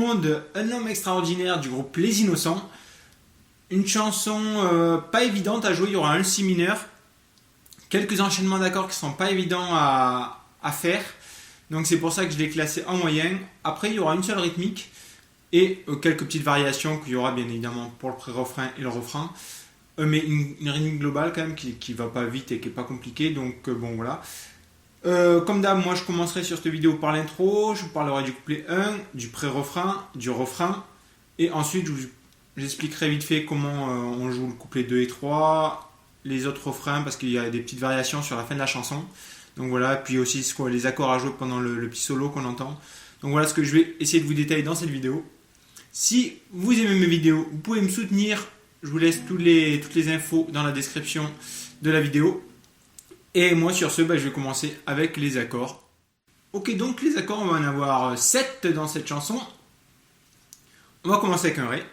monde, un homme extraordinaire du groupe Les Innocents. Une chanson pas évidente à jouer, il y aura un si mineur. Quelques enchaînements d'accords qui sont pas évidents à faire. Donc c'est pour ça que je l'ai classé en moyen. Après il y aura une seule rythmique et quelques petites variations qu'il y aura bien évidemment pour le pré-refrain et le refrain. Mais une rythmique globale quand même qui va pas vite et qui est pas compliquée. Donc bon voilà. Comme d'hab, moi je commencerai sur cette vidéo par l'intro. Je vous parlerai du couplet 1, du pré-refrain, du refrain. Et ensuite j'expliquerai vite fait comment on joue le couplet 2 et 3, les autres refrains parce qu'il y a des petites variations sur la fin de la chanson. Donc voilà, puis aussi les accords à jouer pendant le petit solo qu'on entend. Donc voilà ce que je vais essayer de vous détailler dans cette vidéo. Si vous aimez mes vidéos, vous pouvez me soutenir. Je vous laisse toutes les infos dans la description de la vidéo. Et moi sur ce, je vais commencer avec les accords. Ok, donc les accords, on va en avoir 7 dans cette chanson. On va commencer avec un Ré,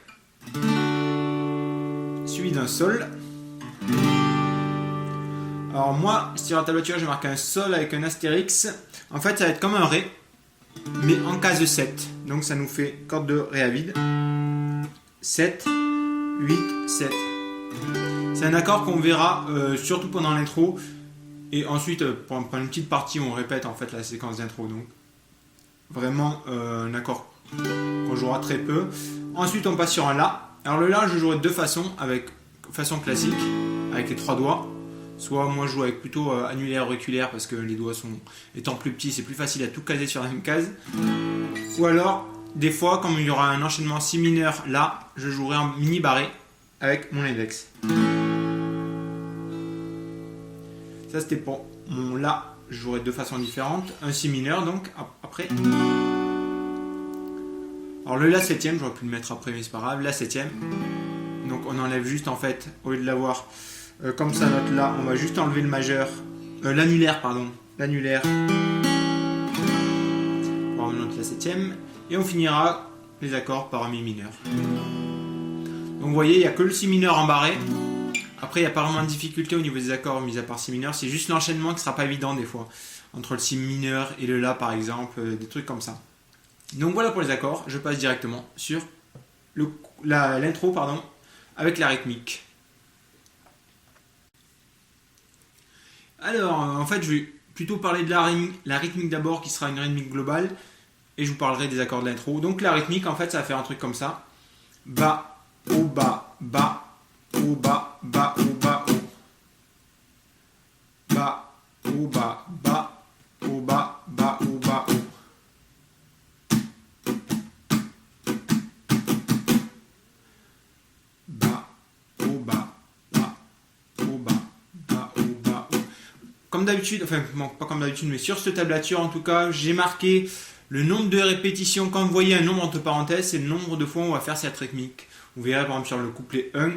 suivi d'un Sol. Alors moi, sur la tablature, j'ai marqué un Sol avec un astérix. En fait, ça va être comme un Ré, mais en case 7. Donc ça nous fait corde de Ré à vide. 7, 8, 7. C'est un accord qu'on verra surtout pendant l'intro. Et ensuite, pendant une petite partie, on répète en fait la séquence d'intro. Donc vraiment un accord qu'on jouera très peu. Ensuite, on passe sur un La. Alors le La, je jouerai de deux façons, façon classique, avec les 3 doigts. Soit moi je joue avec plutôt annulaire auriculaire parce que les doigts étant plus petits, c'est plus facile à tout caser sur la même case. Ou alors, des fois, comme il y aura un enchaînement si mineur là, je jouerai en mini barré avec mon index. Ça c'était pour mon La, je jouerai de deux façons différentes. Un si mineur donc, après. Alors le La septième, j'aurais pu le mettre après mais c'est pas grave, La septième. Donc on enlève juste en fait, au lieu de l'avoir comme ça note là, on va juste enlever le majeur, l'annulaire pardon, l'annulaire. On va noter la septième. Et on finira les accords par un mi mineur. Donc vous voyez, il n'y a que le si mineur en barré. Après, il n'y a pas vraiment de difficulté au niveau des accords, mis à part si mineur. C'est juste l'enchaînement qui ne sera pas évident des fois. Entre le si mineur et le La, par exemple, des trucs comme ça. Donc voilà pour les accords. Je passe directement sur l'intro, avec la rythmique. Alors, en fait, je vais plutôt parler de la rythmique d'abord, qui sera une rythmique globale. Et je vous parlerai des accords de l'intro. Donc la rythmique, en fait, ça va faire un truc comme ça. Bas, haut, bas, bas. Haut, bas, bas, haut, bas, haut. Bas, haut, bas, bas. Haut, bas, bas, haut, bas, haut. Bas, haut, bas, bas. Haut, bas, bas, haut, bas, haut. Comme d'habitude, enfin, bon, pas comme d'habitude, mais sur cette tablature, en tout cas, j'ai marqué le nombre de répétitions. Quand vous voyez un nombre entre parenthèses, c'est le nombre de fois où on va faire cette rythmique. Vous verrez, par exemple, sur le couplet 1,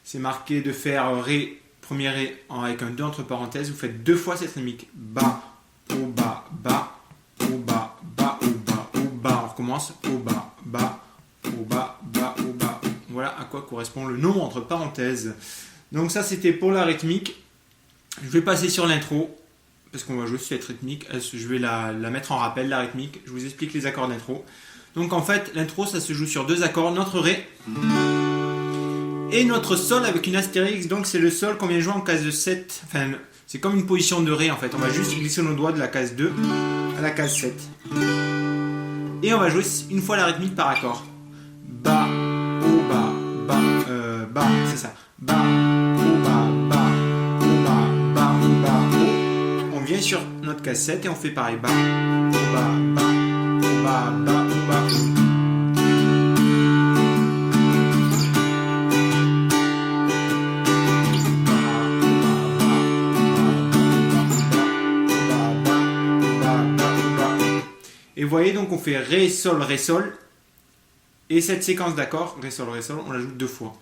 c'est marqué de faire Ré, premier Ré avec un 2 entre parenthèses. Vous faites 2 fois cette rythmique. Bas, haut, bas, bas, haut, bas, bas, haut, bas, haut, bas. On recommence. Haut, bas, bas, haut, bas, bas, haut, bas. Voilà à quoi correspond le nombre entre parenthèses. Donc ça, c'était pour la rythmique. Je vais passer sur l'intro, parce qu'on va jouer sur cette rythmique. Je vais la mettre en rappel, la rythmique. Je vous explique les accords d'intro. Donc en fait, l'intro, ça se joue sur 2 accords. Notre Ré et notre Sol avec une astérix. Donc c'est le Sol qu'on vient jouer en case 7. Enfin, c'est comme une position de Ré en fait. On va juste glisser nos doigts de la case 2 à la case 7. Et on va jouer une fois la rythmique par accord. Bas, haut, bas, bas, bas, c'est ça. Bas, haut, bas, bas, haut, bas, bas, haut, bas, haut. On vient sur notre case 7 et on fait pareil. Bas, haut, bas, bas, haut, bas, bas, haut, bas, haut. Et vous voyez, donc on fait Ré, Sol, Ré, Sol. Et cette séquence d'accords, Ré, Sol, on l'ajoute 2 fois.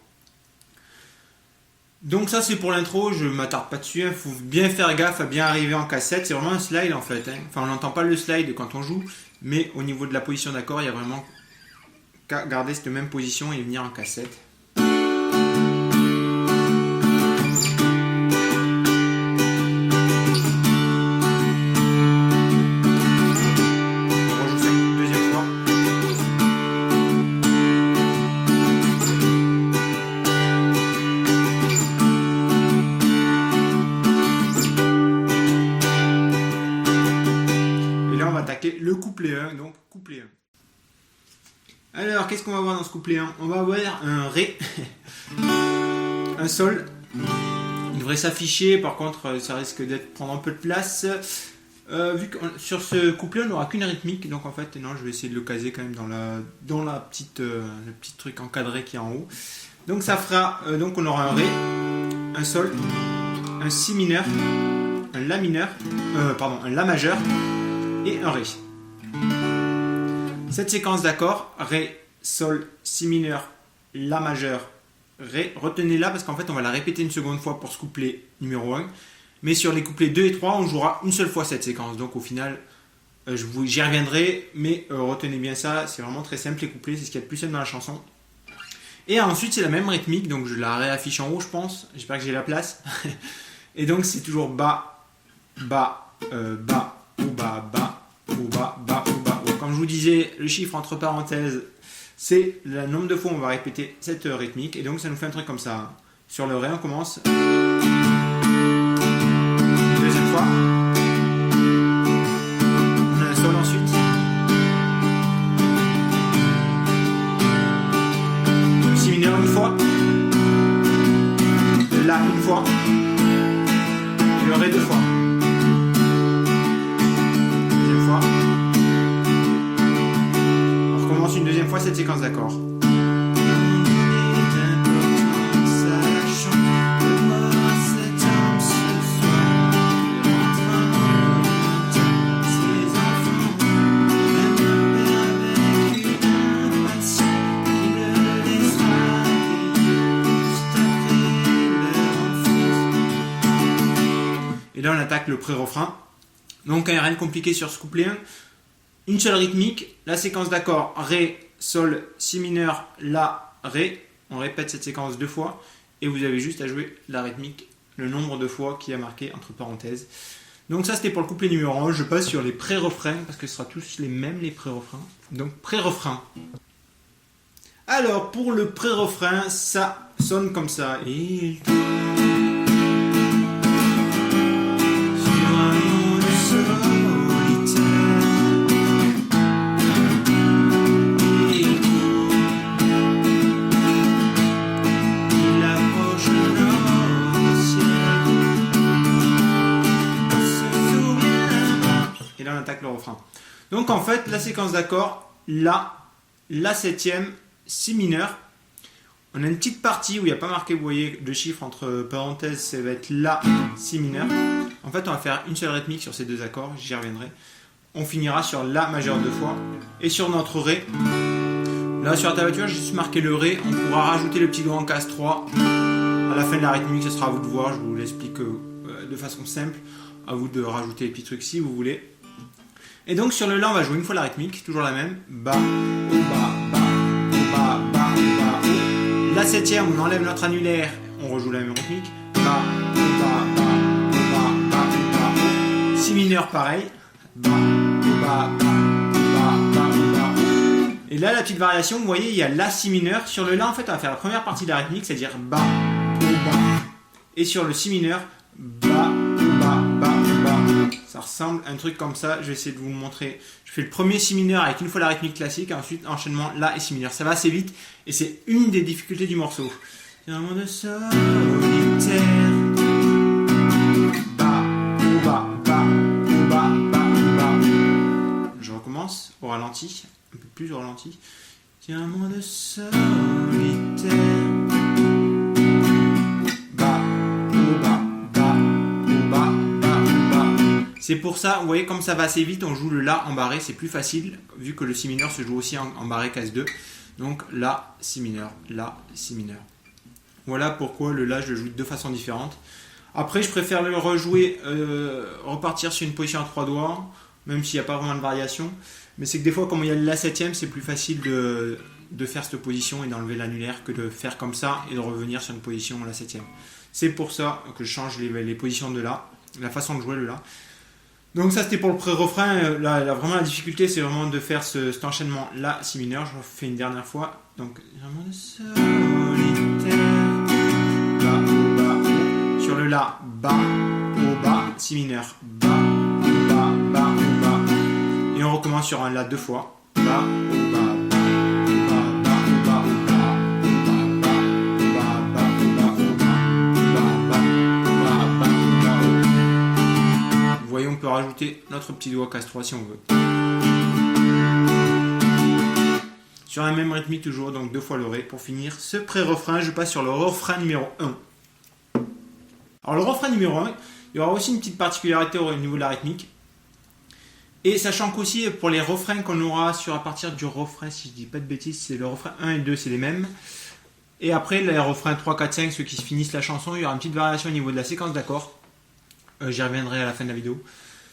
Donc ça c'est pour l'intro, je ne m'attarde pas dessus. Il faut bien faire gaffe à bien arriver en cassette. C'est vraiment un slide en fait. Enfin on n'entend pas le slide quand on joue. Mais au niveau de la position d'accord, il y a vraiment qu'à garder cette même position et venir en cassette. attaquer le couplet 1, donc couplet 1. Alors, qu'est-ce qu'on va voir dans ce couplet 1? On va avoir un Ré, un Sol. Il devrait s'afficher, par contre, ça risque d'être prendre un peu de place. Vu que sur ce couplet, on n'aura qu'une rythmique, donc en fait, non, je vais essayer de le caser quand même dans le petit truc encadré qui est en haut. Donc ça fera, donc on aura un Ré, un Sol, un Si mineur, un La mineur, un La majeur et un Ré. Cette séquence d'accords, Ré, Sol, Si mineur, La majeur, Ré, retenez-la parce qu'en fait on va la répéter une seconde fois pour ce couplet numéro 1. Mais sur les couplets 2 et 3, on jouera une seule fois cette séquence. Donc au final, j'y reviendrai, mais retenez bien ça, c'est vraiment très simple les couplets, c'est ce qu'il y a de plus simple dans la chanson. Et ensuite c'est la même rythmique, donc je la réaffiche en haut je pense, j'espère que j'ai la place. Et donc c'est toujours bas, bas, bas, ou bas, bas, ou bas, bas, ou bas, ou. Comme je vous disais, le chiffre entre parenthèses, c'est le nombre de fois où on va répéter cette rythmique. Et donc ça nous fait un truc comme ça. Sur le Ré, on commence. Deuxième fois. On a un Sol ensuite. Le Si mineur une fois. Le La une fois. Et le Ré deux fois. Deuxième fois. On recommence une deuxième fois cette séquence d'accords. Et là on attaque le pré-refrain. Donc il n'y a rien de compliqué sur ce couplet 1. Une seule rythmique, la séquence d'accords Ré, Sol, Si mineur, La, Ré. On répète cette séquence deux fois et vous avez juste à jouer la rythmique, le nombre de fois qui a marqué entre parenthèses. Donc ça c'était pour le couplet numéro 1. Je passe sur les pré-refrains parce que ce sera tous les mêmes les pré-refrains. Donc pré-refrain. Alors pour le pré-refrain, ça sonne comme ça. Et attaque le refrain. Donc en fait la séquence d'accords, la septième, Si mineur, on a une petite partie où il n'y a pas marqué, vous voyez, de chiffre entre parenthèses, ça va être La, Si mineur. En fait on va faire une seule rythmique sur ces deux accords, j'y reviendrai. On finira sur La majeur deux fois et sur notre Ré. Là sur la tablature j'ai juste marqué le Ré, on pourra rajouter le petit doigt en case 3 à la fin de la rythmique, ce sera à vous de voir, je vous l'explique de façon simple, à vous de rajouter les petits trucs si vous voulez. Et donc sur le La, on va jouer une fois la rythmique, toujours la même. Bas, au bas, bas, au bas, bas, au bas, au. La septième, on enlève notre annulaire, on rejoue la même rythmique. Bas, au bas, bas, au bas, bas, au bas, au. Si mineur, pareil. Bas, au bas, bas, au bas, bas, au bas, au. Et là, la petite variation, vous voyez, il y a La Si mineur. Sur le La, en fait, on va faire la première partie de la rythmique, c'est-à-dire bas, au bas. Et sur le Si mineur, bas, au bas, bas, au bas. Ça ressemble à un truc comme ça, je vais essayer de vous montrer. Je fais le premier Si mineur avec une fois la rythmique classique, et ensuite enchaînement La et Si mineur. Ça va assez vite, et c'est une des difficultés du morceau. C'est un monde solitaire. Bas, au bas, bas, au bas, bas, au bas. Je recommence au ralenti, un peu plus au ralenti. C'est un monde solitaire. C'est pour ça, vous voyez, comme ça va assez vite, on joue le La en barré, c'est plus facile, vu que le Si mineur se joue aussi en barré case 2. Donc La, Si mineur, La, Si mineur. Voilà pourquoi le La, je le joue de deux façons différentes. Après, je préfère le rejouer, repartir sur une position à 3 doigts, même s'il n'y a pas vraiment de variation. Mais c'est que des fois, comme il y a le La septième, c'est plus facile de faire cette position et d'enlever l'annulaire que de faire comme ça et de revenir sur une position La septième. C'est pour ça que je change les positions de La, la façon de jouer le La. Donc ça c'était pour le pré-refrain, là vraiment la difficulté c'est vraiment de faire cet enchaînement La, Si mineur, je le fais une dernière fois. Donc vraiment solitaire, bas, au bas, au. Sur le La, bas, au bas, Si mineur, bas, au bas, bas, au bas. Et on on recommence sur un La deux fois. Ba, ou, ba, ba, ba, ba, ou, ba, ou, ba, ou, ba, ba, ou, ba, ou, ba, ba, ba, ba. Vous voyez, on peut rajouter notre petit doigt casse-3 si on veut. Sur la même rythmique toujours, donc 2 fois le Ré. Pour finir ce pré-refrain, je passe sur le refrain numéro 1. Alors le refrain numéro 1, il y aura aussi une petite particularité au niveau de la rythmique. Et sachant qu'aussi pour les refrains qu'on aura à partir du refrain, si je dis pas de bêtises, c'est le refrain 1 et 2, c'est les mêmes. Et après les refrains 3, 4, 5, ceux qui finissent la chanson, il y aura une petite variation au niveau de la séquence d'accords. J'y reviendrai à la fin de la vidéo.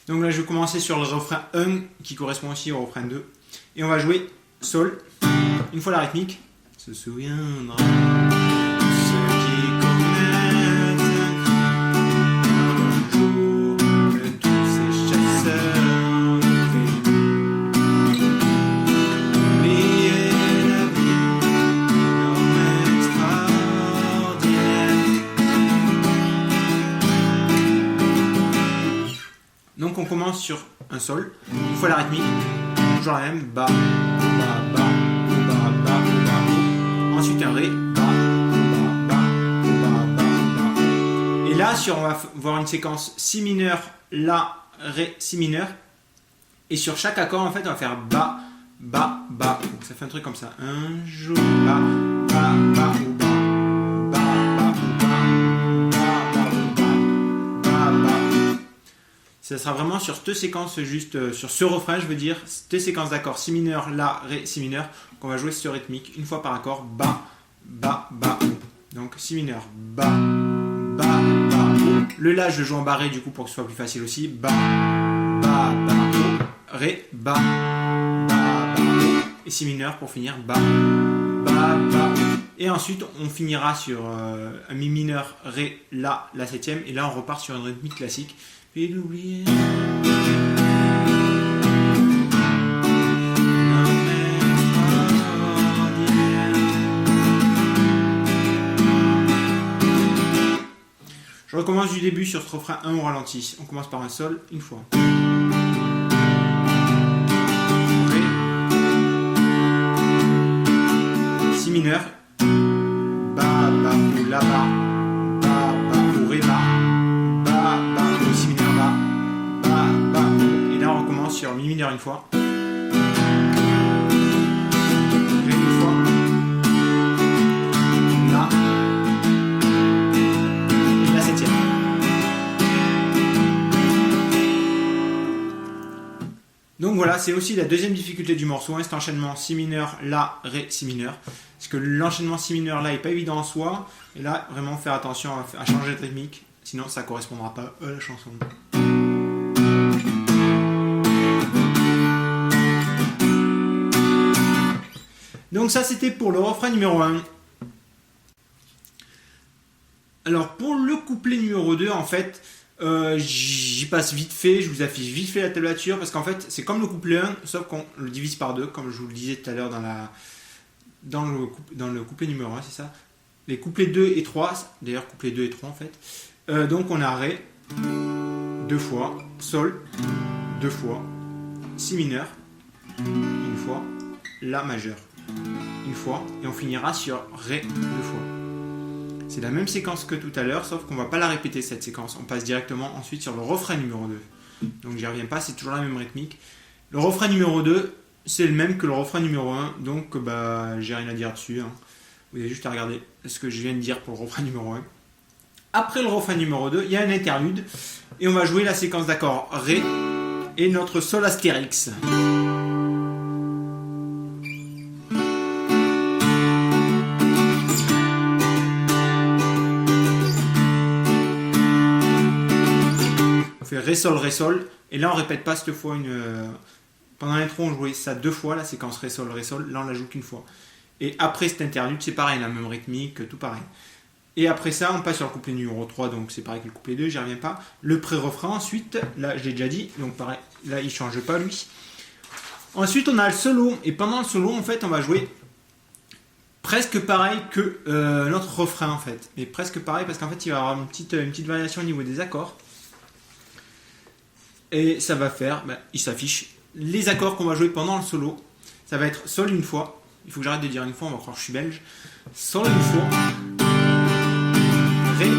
Donc là je vais commencer sur le refrain 1 qui correspond aussi au refrain 2. Et on va jouer Sol. Une fois la rythmique. Se souviendra ceux qui commettent un jour de tous ces chasseurs de paix. Oublier la vie, norme extraordinaire. Donc on commence sur un Sol. Une fois la rythmique. Toujours la même. Ba, ba, ba. Ensuite un Ré, ba, ba, ba, ba, ba, ba. Et là, on va voir une séquence Si mineur, La, Ré, Si mineur. Et sur chaque accord, en fait, on va faire ba, ba, ba. Donc ça fait un truc comme ça. Un jour, ba, ba, ba, ou ba, ba, ba, ou ba, ba, ba, ou ba, ba, ba. Ça sera vraiment sur cette séquence, juste sur ce refrain, je veux dire, cette séquence d'accords Si mineur, La, Ré, Si mineur, qu'on va jouer sur rythmique, une fois par accord, ba, ba, ba, ou. Donc Si mineur, ba, ba, ba, ou. Le La, je le joue en barré du coup pour que ce soit plus facile aussi, ba, ba, ba, ou. Ré, ba, ba, ba, ou. Et Si mineur pour finir, ba, ba, ba, ou. Et ensuite, on finira sur un Mi mineur, Ré, La, la septième, et là on repart sur une rythmique classique. Et l'oublier. Je recommence du début sur ce refrain 1 au ralenti. On commence par un Sol, une fois. Ré. Si mineur. Ba, ba, ou, la, ba. Ba, ba, ou, Ré, ba. Ba, ba, ou, Si mineur, ba. Ba, ba, ou. Et là, on recommence sur Mi mineur une fois. Ré une fois. La. Et la septième. Donc voilà, c'est aussi la deuxième difficulté du morceau, cet enchaînement Si mineur, La, Ré, Si mineur. Parce que l'enchaînement Si mineur là n'est pas évident en soi. Et là, vraiment faire attention à changer de rythmique. Sinon, ça ne correspondra pas à la chanson. Donc ça, c'était pour le refrain numéro 1. Alors, pour le couplet numéro 2, en fait, j'y passe vite fait. Je vous affiche vite fait la tablature. Parce qu'en fait, c'est comme le couplet 1, sauf qu'on le divise par 2, comme je vous le disais tout à l'heure dans le couplet numéro 1, c'est ça. Les couplets 2 et 3, d'ailleurs, couplet 2 et 3, en fait. Donc on a Ré 2 fois, Sol 2 fois, Si mineur une fois, La majeur une fois, et on finira sur Ré 2 fois. C'est la même séquence que tout à l'heure, sauf qu'on ne va pas la répéter cette séquence. On passe directement ensuite sur le refrain numéro 2. Donc j'y reviens pas, c'est toujours la même rythmique. Le refrain numéro 2, c'est le même que le refrain numéro 1, donc j'ai rien à dire dessus. Hein. Vous avez juste à regarder ce que je viens de dire pour le refrain numéro 1. Après le refrain numéro 2, il y a un interlude et on va jouer la séquence d'accords Ré et notre Sol astérix. On fait Ré, Sol et là on répète pas cette fois pendant l'intro on jouait ça 2 fois, la séquence Ré, Sol, là on la joue qu'une fois. Et après cet interlude c'est pareil, la même rythmique, tout pareil. Et après ça, on passe sur le couplet numéro 3, donc c'est pareil que le couplet 2, j'y reviens pas. Le pré-refrain ensuite, là je l'ai déjà dit, donc pareil, là il ne change pas lui. Ensuite on a le solo, et pendant le solo en fait on va jouer presque pareil que notre refrain en fait. Mais presque pareil parce qu'en fait il va y avoir une petite variation au niveau des accords. Et ça va faire, il s'affiche les accords qu'on va jouer pendant le solo. Ça va être Sol une fois. Il faut que j'arrête de dire une fois, on va croire que je suis belge. Sol une fois. Ré.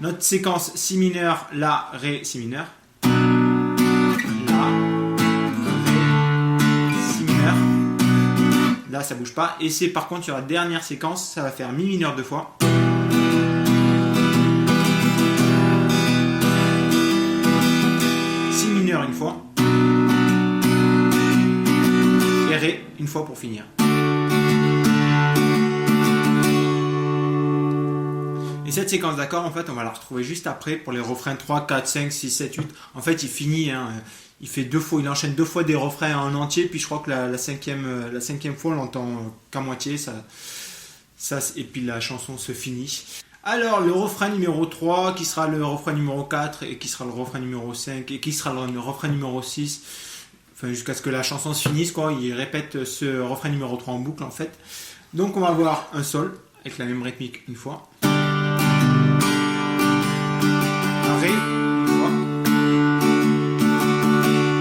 Notre séquence Si mineur, La, Ré, Si mineur. La, Ré, Si mineur. Là, ça bouge pas. Et c'est par contre sur la dernière séquence, ça va faire Mi mineur 2 fois. Si mineur une fois. Et Ré une fois pour finir. Et cette séquence d'accords, en fait, on va la retrouver juste après pour les refrains 3, 4, 5, 6, 7, 8. En fait, il finit, hein, il fait 2 fois, il enchaîne 2 fois des refrains en entier, puis je crois que la cinquième fois, on l'entend qu'à moitié, et puis la chanson se finit. Alors, le refrain numéro 3, qui sera le refrain numéro 4, et qui sera le refrain numéro 5, et qui sera le refrain numéro 6, enfin, jusqu'à ce que la chanson se finisse, quoi. Il répète ce refrain numéro 3 en boucle, en fait. Donc, on va avoir un sol, avec la même rythmique une fois. Ré, une fois.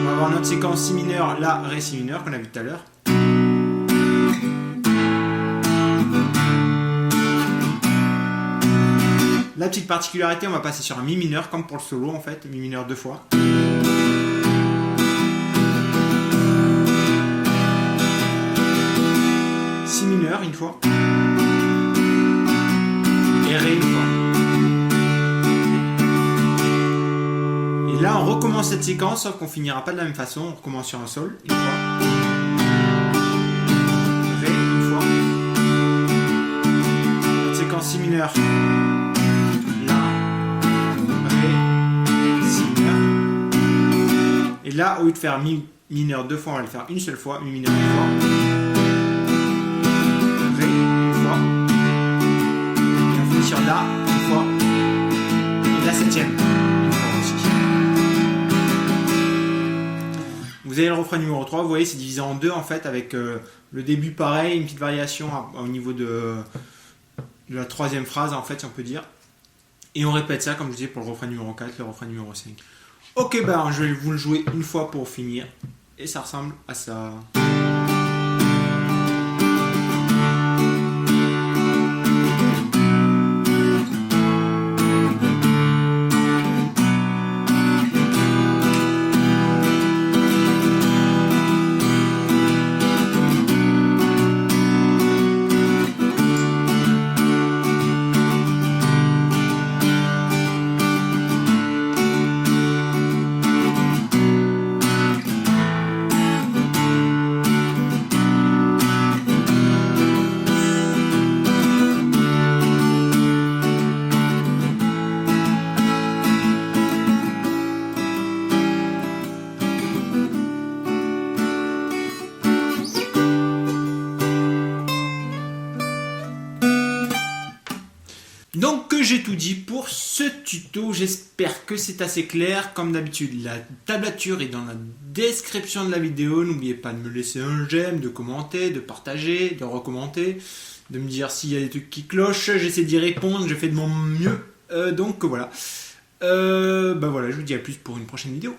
On va avoir notre séquence Si mineur, La, Ré, Si mineur qu'on a vu tout à l'heure. La petite particularité, on va passer sur un Mi mineur comme pour le solo en fait, Mi mineur 2 fois. Si mineur une fois. Et Ré une fois. Et là, on recommence cette séquence, sauf qu'on finira pas de la même façon. On recommence sur un Sol, une fois. Ré, une fois. Notre séquence Si mineur. La, Ré, Si mineur. Et là, au lieu de faire Mi mineur 2 fois, on va le faire une seule fois. Mi mineur une fois. Ré, une fois. Et on finit sur La, une fois. Et la septième. Vous avez le refrain numéro 3, vous voyez c'est divisé en deux en fait avec le début pareil, une petite variation au niveau de la troisième phrase en fait si on peut dire. Et on répète ça comme je disais pour le refrain numéro 4, le refrain numéro 5. Ok ben je vais vous le jouer une fois pour finir et ça ressemble à ça. Donc j'ai tout dit pour ce tuto, j'espère que c'est assez clair. Comme d'habitude, la tablature est dans la description de la vidéo. N'oubliez pas de me laisser un j'aime, de commenter, de partager, de recommenter, de me dire s'il y a des trucs qui clochent. J'essaie d'y répondre, je fais de mon mieux. Donc voilà. Voilà, je vous dis à plus pour une prochaine vidéo.